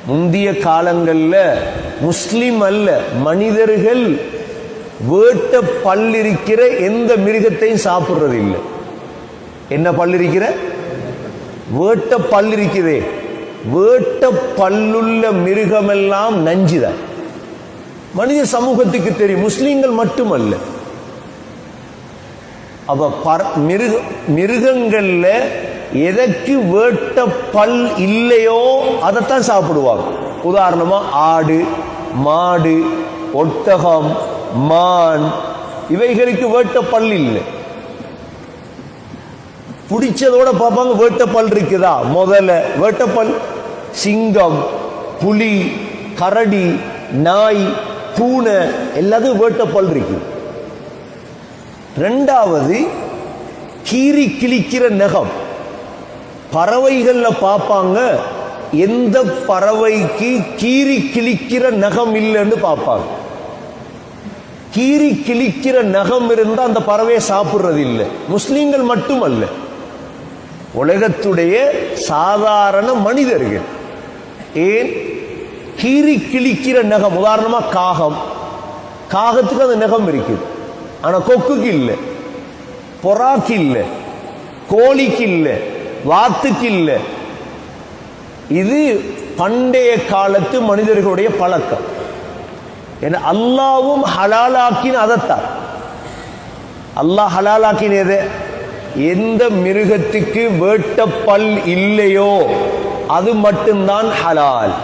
முந்திய காலங்கள்ல முஸ்லிம் அல்ல மனிதர்கள் வேட்ட பல்லிருக்கிற எந்த மிருகத்தையும் சாப்பிடுறது இல்லை. என்ன பல்லிருக்கிற? வேட்ட பல்லிருக்கிறதே, வேட்ட பல்லுள்ள மிருகமெல்லாம் நஞ்சுதான். மனித சமூகத்துக்கு தெரியும், முஸ்லிம்கள் மட்டுமல்ல. அப்ப மிருகங்கள்ல எதற்கு வேட்ட பல் இல்லையோ அதைத்தான் சாப்பிடுவாங்க. உதாரணமா ஆடு, மாடு, ஒட்டகம், மான், இவைகளுக்கு வேட்ட பல் இல்லை. பிடிச்சதோட பார்ப்பாங்க வேட்ட பல் இருக்குதா. முதல்ல வேட்ட பல் சிங்கம், புலி, கரடி, நாய், பூனை எல்லாத்துக்கும் வேட்ட பல் இருக்கு. ரெண்டாவது கீறி கிழிக்கிற நகம். பறவைகள்ல பார்ப்பாங்க, எந்த பறவைக்கு கீறி கிழிக்கிற நகம் இல்லைன்னு பார்ப்பாங்க. கீறி கிழிக்கிற நகம் இருந்தா அந்த பறவையை சாப்பிடுறது இல்லை. முஸ்லிம்கள் மட்டுமல்ல, உலகத்துடைய சாதாரண மனிதர்கள். ஏன்? கீறி கிழிக்கிற நகம். உதாரணமா காகம், காகத்துக்கு அந்த நகம் இருக்குது, ஆனா கொக்குக்கு இல்லை, பொறாக்கு இல்லை, கோழிக்கு இல்லை, வாத்துக்கு இல்லை. இது பண்டைய காலத்து மனிதர்களுடைய பழக்கம். அல்லாவும் ஹலாலாக்கின் அதைத்தான். அல்லாஹ் ஹலாலாக்கினது எந்த மிருகத்துக்கு வேட்ட பல் இல்லையோ அது மட்டும்தான் ஹலால்.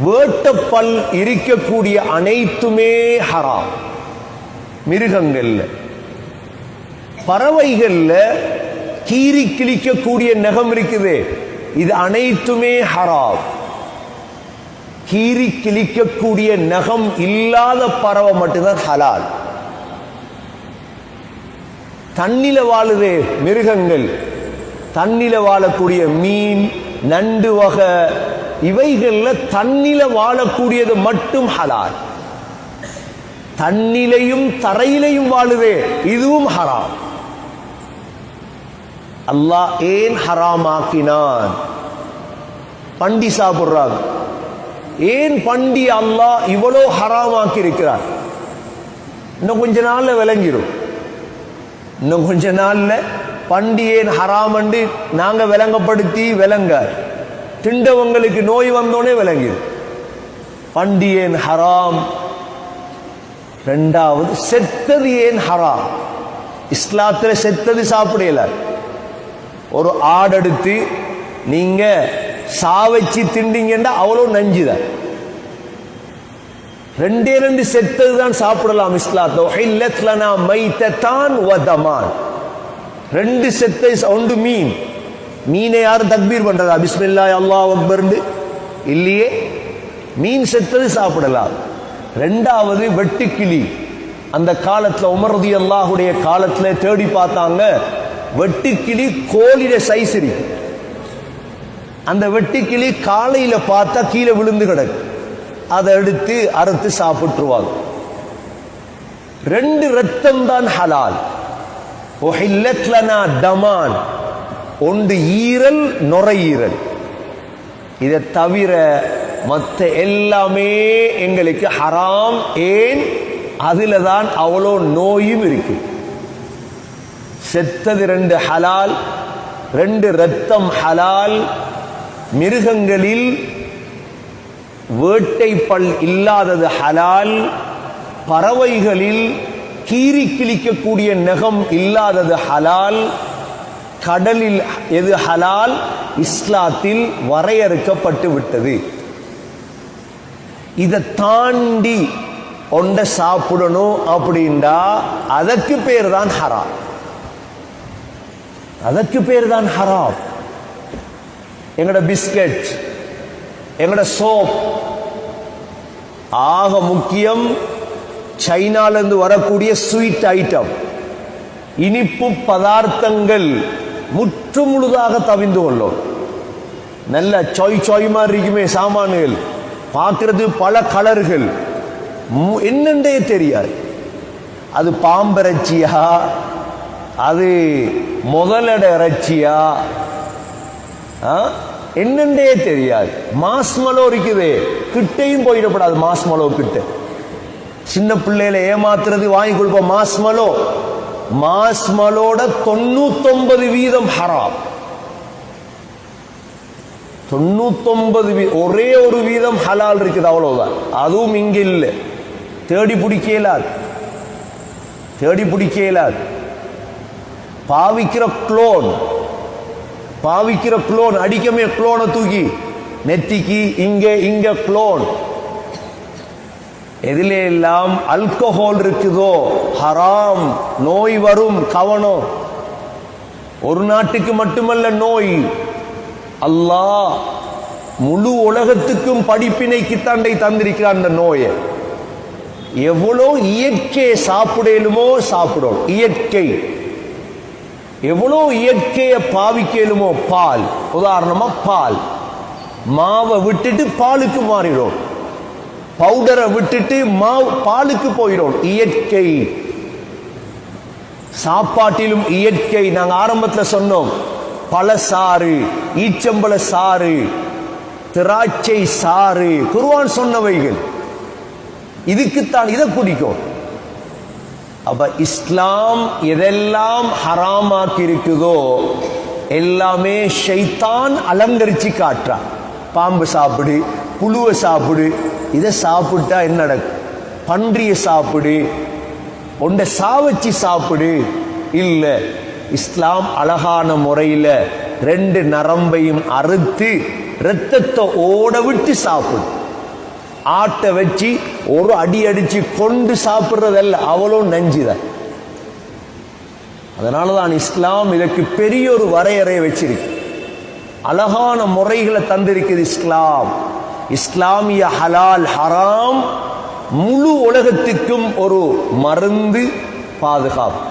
வேட்ட பல் இருக்கக்கூடிய அனைத்துமே ஹராம். மிருகங்கள்ல, பறவைகள்ல கீறி கிழிக்கக்கூடிய நகம் இருக்குது, இது அனைத்துமே ஹராம். கீறி கிழிக்கக்கூடிய நகம் இல்லாத பறவை மட்டும்தான் ஹலால். தண்ணில வாழுதே மிருகங்கள், தண்ணில வாழக்கூடிய மீன், நண்டு வகை, இவைகள்ல தண்ணில வாழக்கூடியது மட்டும் ஹலால். தண்ணிலையும் தரையிலையும் வாழுதே, இதுவும் ஹராம். அல்லாஹ் ஏன் ஹராம் ஆக்கினான்? பண்டி சாப்பிடுறாங்க. ஏன் பண்டி அல்லாஹ் இவ்வளோ ஹராம் ஆக்கி இருக்கிறார்? இன்னும் கொஞ்ச நாள்ல விளங்கிடும். இன்னும் கொஞ்ச நாள்ல பண்டி ஏன் ஹராம் என்று நாங்க விளங்கப்படுத்தி விளங்க திண்டவங்களுக்கு நோய் வந்தோடனே விளங்கிடும் பண்டி ஏன் ஹராம். ரெண்டாவது, செத்தது ஏன் ஹராம்? இஸ்லாத்துல செத்தது சாப்பிடல. ஒரு ஆடெடுத்து நீங்க சாவச்சி திண்டிங்கன்னா அவ்வளோ நஞ்சுதான். ரெண்டே ரெண்டு செத்தது தான் சாப்பிடலாம் இஸ்லாத்துல. ரெண்டு செத்தை, ஒன்று மீன். மீனை யாரும் தக்பீர் பண்றதா? பிஸ்மில்லாஹ் அல்லாஹ் அக்பர் இல்லையே. மீன் செத்தது சாப்பிடலாம். ரெண்டாவது வெட்டுக்கிளி. அந்த காலத்துல உமர் ரலியல்லாஹுடைய காலத்துல தேடி பார்த்தாங்க, வெட்டுக்கிளி கோழிட சைஸ் இருக்கு. அந்த வெட்டுக்கிளி காலையில பார்த்தா கீழே விழுந்து கிடக்கு, அதை எடுத்து அறுத்து சாப்பிட்டுருவாங்க. ரெண்டு ரத்தம் தான் ஹலால். தமான், ஒன்று ஈரல், நுரையீரல். இதை தவிர மற்ற எல்லாமே எங்களுக்கு ஹராம். ஏன்? அதுல தான் அவ்வளோ நோயும் இருக்கு. செத்தது ரெண்டு ஹலால், ரெண்டு ரத்தம் ஹலால். மிருகங்களில் வேட்டை பல் இல்லாதது ஹலால். பறவைகளில் கீறி கிழிக்கக்கூடிய நகம் இல்லாதது ஹலால். கடலில் எது ஹலால்? இஸ்லாத்தில் வரையறுக்கப்பட்டு விட்டது. இதை தாண்டி ஒண்ட சாப்பிடணும் அப்படின்டா அதற்கு பேர் தான் ஹராம். அதற்கு பேர் தான் ஹராம். எங்கட பிஸ்கட், எங்கட சோப், ஆக முக்கியம் சைனால இருந்து வரக்கூடிய ஸ்வீட் ஐட்டம், இனிப்பு பதார்த்தங்கள் முற்று முழுதாக தவிந்து கொள்ளும். நல்ல சொய் மாதிரி இருக்குமே சாமான்கள், பார்க்கிறது பல கலர்கள், என்னென்றே தெரியாது. அது பாம்பரைச்சியா, அது முதலட இறைச்சியா, என்னண்டே தெரியாது. மாஸ்மலோ இருக்குது, கிட்டையும் போயிடப்படாது. மாஸ்மலோ கிட்ட சின்ன பிள்ளையில ஏமாத்துறது வாங்கி கொடுப்போம். மாஸ்மலோ, மாஸ்மலோட 99% ஹராம். 99 ஒரே ஒரு வீதம் ஹலால் இருக்குது, அவ்வளவுதான். அதுவும் இங்க இல்லை. தேடி பிடிக்கலாது, தேடி பிடிக்கலாது. பாவிக்கிற குளோன், பாவிக்கிற குளோன், அடிக்கமே குளோனை தூக்கி நெத்திக்கு இங்க குளோன். எதிலே எல்லாம் அல்கஹால் இருக்குதோ ஹராம், நோய் வரும், கவனம். ஒரு நாட்டுக்கு மட்டுமல்ல நோய், அல்லாஹ் முழு உலகத்துக்கும் படிப்பினைக்குத்தாண்டை தந்திருக்கிறான் அந்த நோயை. எவ்வளோ இயற்கை சாப்பிடலுமோ சாப்பிடும், இயற்கை எவ்வளோ இயற்கையை பாவிக்கலுமோ. பால், உதாரணமா பால், மாவை விட்டுட்டு பாலுக்கு மாறிடும், பவுடரை விட்டுட்டு பாலுக்கு போயிடும். இயற்கை. சாப்பாட்டிலும் இயற்கை. நாங்க ஆரம்பத்தில் சொன்னோம், பழசாறு, ஈச்சம்பழ சாறு, திராட்சை சாறு, குர்ஆன் சொன்னவைகள். இதுக்குத்தான் இதை குடிக்கும். அப்ப இஸ்லாம் எதெல்லாம் ஹராமாக்கி இருக்குதோ எல்லாமே ஷைத்தான் அலங்கரிச்சு காட்டுறான். பாம்பு சாப்பிடு, புழுவை சாப்பிடு, இதை சாப்பிட்டா என்ன நடக்கும்? பன்றியை சாப்பிடு, ஒன்றை சாவச்சி சாப்பிடு. இல்ல, இஸ்லாம் அழகான முறையில 2 நரம்பையும் அறுத்து ரத்தத்தை ஓட விட்டு சாப்பிடு. ஆட்டை வச்சு ஒரு அடி அடிச்சு கொண்டு சாப்பிடுறதல்ல, அவ்வளோ நஞ்சுதான். அதனாலதான் இஸ்லாம் இதற்கு பெரிய ஒரு வரையறை வச்சிருக்கு, அழகான முறைகளை தந்திருக்குது இஸ்லாம். இஸ்லாமிய ஹலால் ஹராம் முழு உலகத்துக்கும் ஒரு மருந்து, பாதுகாப்பு.